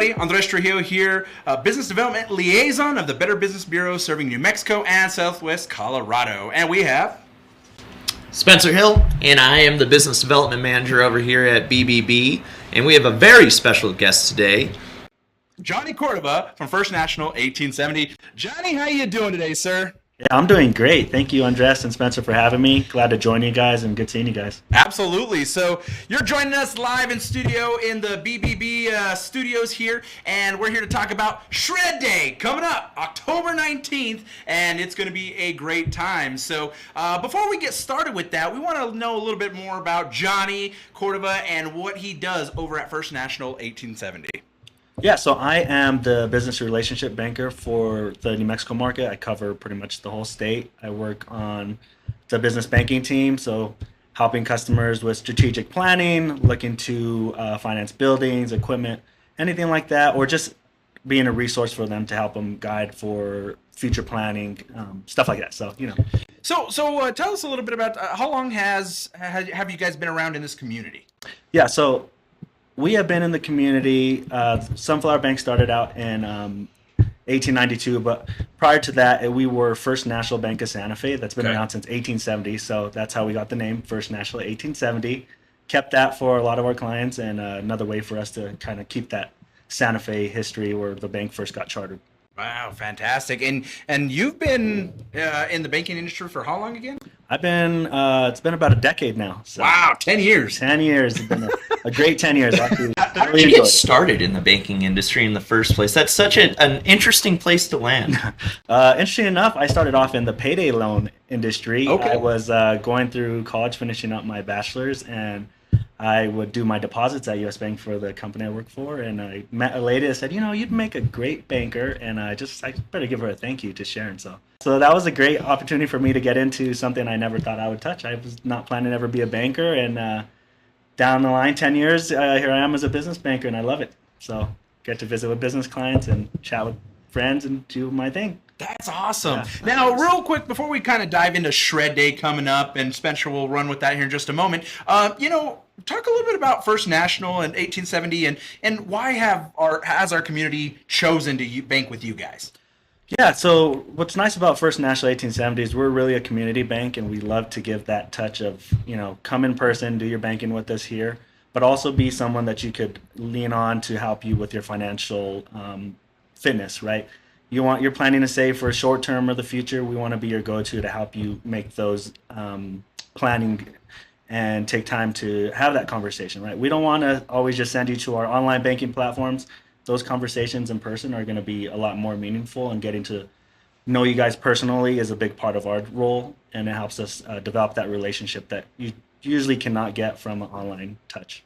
everybody. Andres Trujillo here, Business Development Liaison of the Better Business Bureau serving New Mexico and Southwest Colorado. And we have Spencer Hill, and I am the Business Development Manager over here at BBB, and we have a very special guest today. Johnny Cordova from First National 1870. Johnny, how you doing today, sir? Yeah, I'm doing great. Thank you, Andres and Spencer, for having me. Glad to join you guys and good seeing you guys. Absolutely. So you're joining us live in studio in the BBB studios here, and we're here to talk about Shred Day coming up October 19th, and it's going to be a great time. So before we get started with that, we want to know a little bit more about Johnny Cordova and what he does over at First National 1870. Yeah, so I am the business relationship banker for the New Mexico market. I cover pretty much the whole state. I work on the business banking team, so helping customers with strategic planning, looking to finance buildings, equipment, anything like that, or just being a resource for them to help them guide for future planning, stuff like that. So, you know. So tell us a little bit about how long have you guys been around in this community? Yeah, so we have been in the community. Sunflower Bank started out in 1892, but prior to that, we were First National Bank of Santa Fe. That's been around since 1870, so that's how we got the name First National 1870. Kept that for a lot of our clients, and another way for us to kind of keep that Santa Fe history where the bank first got chartered. Wow, fantastic! And you've been in the banking industry for how long again? I've been, it's been about a decade now. So wow, 10 years. 10 years. It's been a great 10 years. Actually, How did you get started in the banking industry in the first place? That's such an interesting place to land. Interesting enough, I started off in the payday loan industry. Okay. I was going through college, finishing up my bachelor's, and I would do my deposits at U.S. Bank for the company I work for. And I met a lady that said, you know, you'd make a great banker, and I better give her a thank you to Sharon. So that was a great opportunity for me to get into something I never thought I would touch. I was not planning to ever be a banker, and down the line, 10 years, here I am as a business banker, and I love it. So get to visit with business clients and chat with friends and do my thing. That's awesome. Yeah. Now, real quick, before we kind of dive into Shred Day coming up, and Spencer will run with that here in just a moment, talk a little bit about First National and 1870 and why has our community chosen to bank with you guys? Yeah, so what's nice about First National 1870 is we're really a community bank, and we love to give that touch of, you know, come in person, do your banking with us here, but also be someone that you could lean on to help you with your financial fitness, right? You're planning to save for a short term or the future. We want to be your go-to to help you make those planning and take time to have that conversation, right? We don't want to always just send you to our online banking platforms. Those conversations in person are going to be a lot more meaningful, and getting to know you guys personally is a big part of our role, and it helps us develop that relationship that you usually cannot get from an online touch.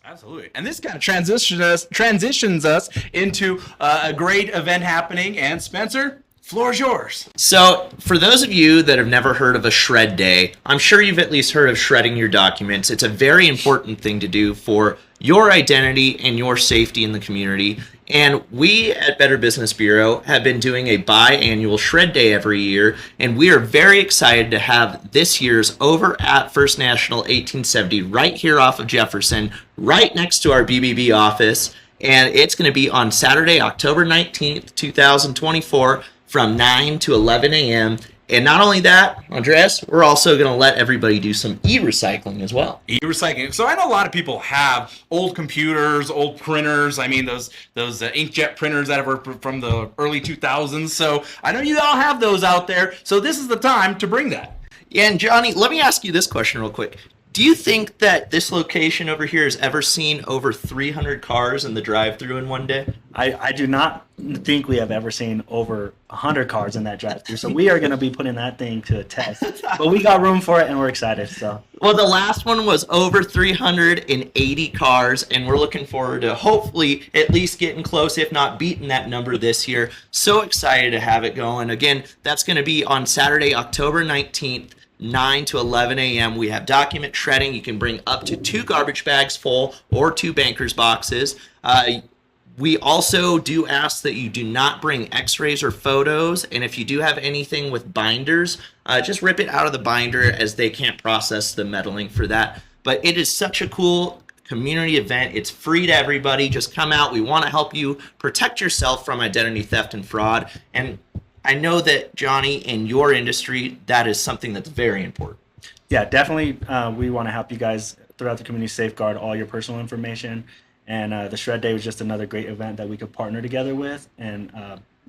Absolutely. And this kind of transitions us into a great event happening. And Spencer, floor is yours. So, for those of you that have never heard of a Shred Day, I'm sure you've at least heard of shredding your documents. It's a very important thing to do for your identity and your safety in the community. And we at Better Business Bureau have been doing a biannual Shred Day every year, and we are very excited to have this year's over at First National 1870 right here off of Jefferson, right next to our BBB office. And it's going to be on Saturday, October 19th, 2024, from 9 to 11 a.m. And not only that, Andres, we're also going to let everybody do some e-recycling as well. E-recycling. So I know a lot of people have old computers, old printers. I mean, those inkjet printers that were from the early 2000s. So I know you all have those out there. So this is the time to bring that. Yeah, and Johnny, let me ask you this question real quick. Do you think that this location over here has ever seen over 300 cars in the drive-thru in one day? I do not think we have ever seen over 100 cars in that drive-thru, so we are going to be putting that thing to a test. But we got room for it, and we're excited. So. Well, the last one was over 380 cars, and we're looking forward to hopefully at least getting close, if not beating that number this year. So excited to have it going. Again, that's going to be on Saturday, October 19th. 9 to 11 a.m. We have document shredding. You can bring up to 2 garbage bags full or 2 banker's boxes. We also do ask that you do not bring x-rays or photos, and if you do have anything with binders, just rip it out of the binder as they can't process the metaling for that. But it is such a cool community event. It's free to everybody. Just come out. We want to help you protect yourself from identity theft and fraud. And I know that, Johnny, in your industry, that is something that's very important. Yeah, definitely. We want to help you guys throughout the community safeguard all your personal information. And the Shred Day was just another great event that we could partner together with and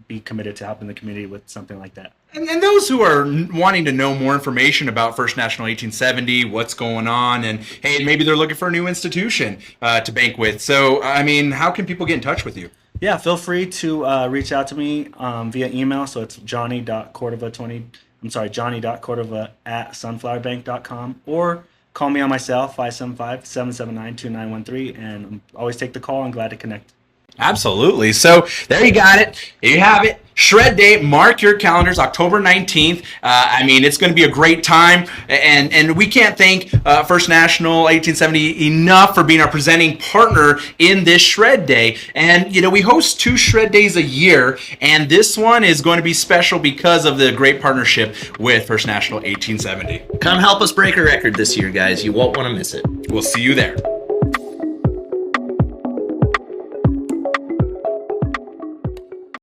be committed to helping the community with something like that. And those who are wanting to know more information about First National 1870, what's going on, and hey, maybe they're looking for a new institution to bank with. So, I mean, how can people get in touch with you? Yeah, feel free to reach out to me via email. So it's johnny.cordova@sunflowerbank.com, or call me on my cell, 575-779-2913, and always take the call. I'm glad to connect. Absolutely. So there you got it. There you have it. Shred Day. Mark your calendars, October 19th. I mean, it's going to be a great time, and we can't thank First National 1870 enough for being our presenting partner in this Shred Day. And, you know, we host 2 Shred Days a year, and this one is going to be special because of the great partnership with First National 1870. Come help us break a record this year, guys. You won't want to miss it. We'll see you there.